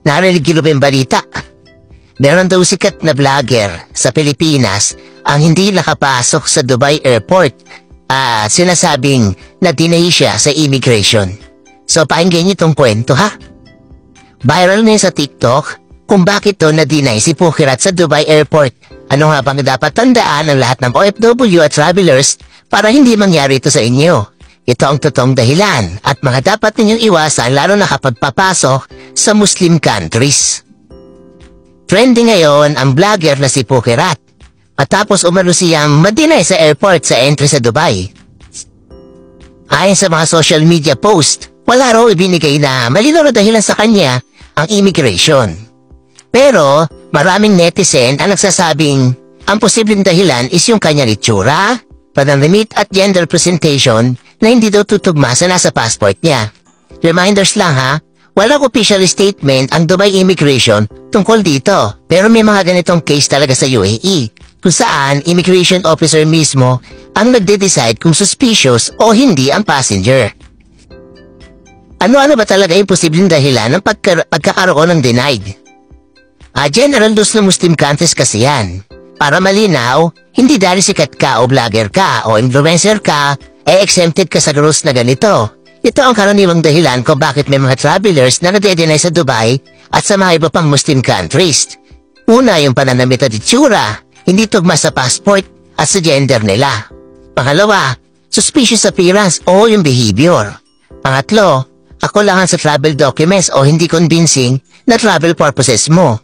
Narinig niyo ba yung balita? Meron daw sikat na vlogger sa Pilipinas ang hindi nakapasok sa Dubai Airport. Sinasabing na-deny siya sa immigration. So pakinggan niyo itong kwento ha. Viral na sa TikTok kung bakit to na-deny si Pukhirat sa Dubai Airport. Ano nga bang dapat tandaan ng lahat ng OFW at travelers para hindi mangyari ito sa inyo? Ito ang totoong dahilan at mga dapat ninyong iwasan lalo na kapag papasok sa Muslim countries. Trending ngayon ang vlogger na si Pukhirat matapos umano siyang ma-deny sa airport sa entry sa Dubai. Ayon sa mga social media post, wala raw ibinigay na malinaw na dahilan sa kanya ang immigration. Pero maraming netizen ang nagsasabing ang posibleng dahilan is yung kanyang itsura, pananamit at gender presentation na hindi daw tutugma sa nasa passport niya. Reminders lang ha, walang official statement ang Dubai Immigration tungkol dito. Pero may mga ganitong case talaga sa UAE, kung saan immigration officer mismo ang nagde-decide kung suspicious o hindi ang passenger. Ano-ano ba talaga yung posibleng dahilan ng pagkakaroon ng denied? General dos na Muslim countries kasi yan. Para malinaw, hindi dahil sikat ka o vlogger ka o influencer ka, exempted ka sa rules na ganito. Ito ang karaniwang dahilan kung bakit may mga travelers na nade-deny sa Dubai at sa mga iba pang Muslim countries. Una, yung pananamit at itsura, hindi tugma sa passport at sa gender nila. Pangalawa, suspicious appearance o yung behavior. Pangatlo, kakulangan sa travel documents o hindi convincing na travel purposes mo.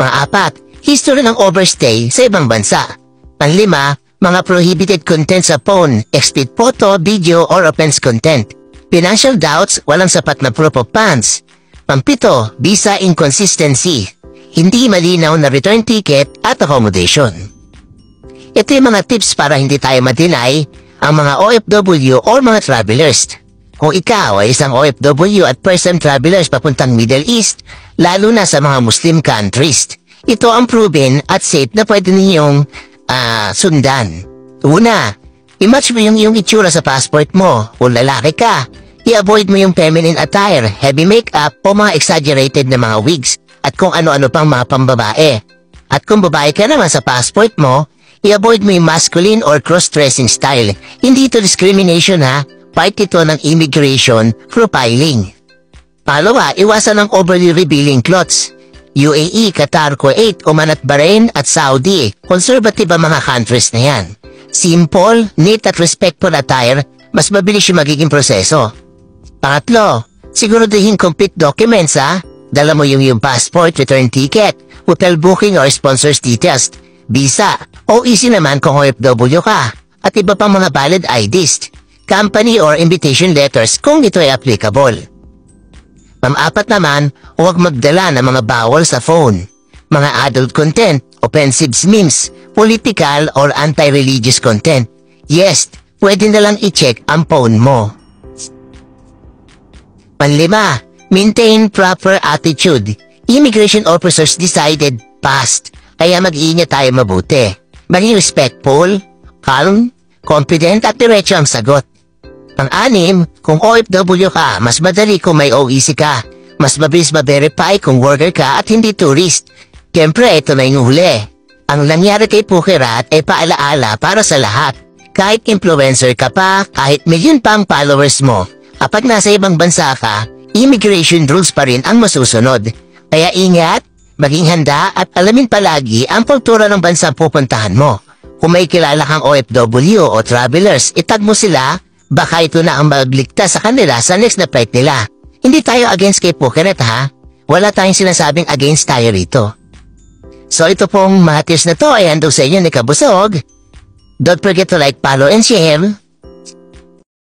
Pang-apat, history ng overstay sa ibang bansa. Panglima, mga prohibited content sa phone, explicit photo, video, or offense content. Financial doubts, walang sapat na proof of funds. Pampito, visa inconsistency. Hindi malinaw na return ticket at accommodation. Ito yung mga tips para hindi tayo ma-deny ang mga OFW or mga travelers. Kung ikaw ay isang OFW at first-time travelers papuntang Middle East, lalo na sa mga Muslim countries, ito ang proven at safe na pwede ninyong sundan. Una, i-match mo yung itsura sa passport mo. Kung lalaki ka, i-avoid mo yung feminine attire, heavy makeup o mga exaggerated na mga wigs at kung ano-ano pang mga pambabae. At kung babae ka naman sa passport mo, i-avoid mo yung masculine or cross-dressing style. Hindi ito discrimination ha. Part ito ng immigration profiling. Pangalawa, iwasan ng overly revealing clothes. UAE, Qatar, Kuwait, Oman at Bahrain at Saudi, conservative ang mga countries na yan. Simple, neat at respectful attire, mas mabilis yung magiging proseso. Pangatlo, siguraduhin complete documents ha. Dala mo yung passport, return ticket, hotel booking or sponsors details, visa, o easy naman kung OFW ka, at iba pang mga valid IDs. Company or invitation letters kung ito ay applicable. Pang-apat naman, huwag magdala ng mga bawal sa phone, mga adult content, offensive memes, political or anti-religious content. Yes, pwede na lang i-check ang phone mo. Panlima, maintain proper attitude. Immigration officers decided fast, kaya mag-iingat tayo mabuti. Maging respectful, calm, confident at diretso ang sagot. Pang-anim, kung OFW ka, mas madali kung may OEC ka. Mas mabilis ma-verify kung worker ka at hindi tourist. Siyempre, ito na yung huli. Ang nangyari kay Pukhirat ay paalaala para sa lahat. Kahit influencer ka pa, kahit milyon pa ang followers mo, kapag nasa ibang bansa ka, immigration rules pa rin ang masusunod. Kaya ingat, maging handa at alamin palagi ang kultura ng bansang pupuntahan mo. Kung may kilala kang OFW o travelers, itag mo sila. Baka ito na ang magligtas sa kanila sa next na flight nila. Hindi tayo against kay Pukhirat ha. Wala tayong sinasabing against tayo rito. So ito pong mga tips na to ay handog sa inyo ni Kabusog. Don't forget to like, follow, and share.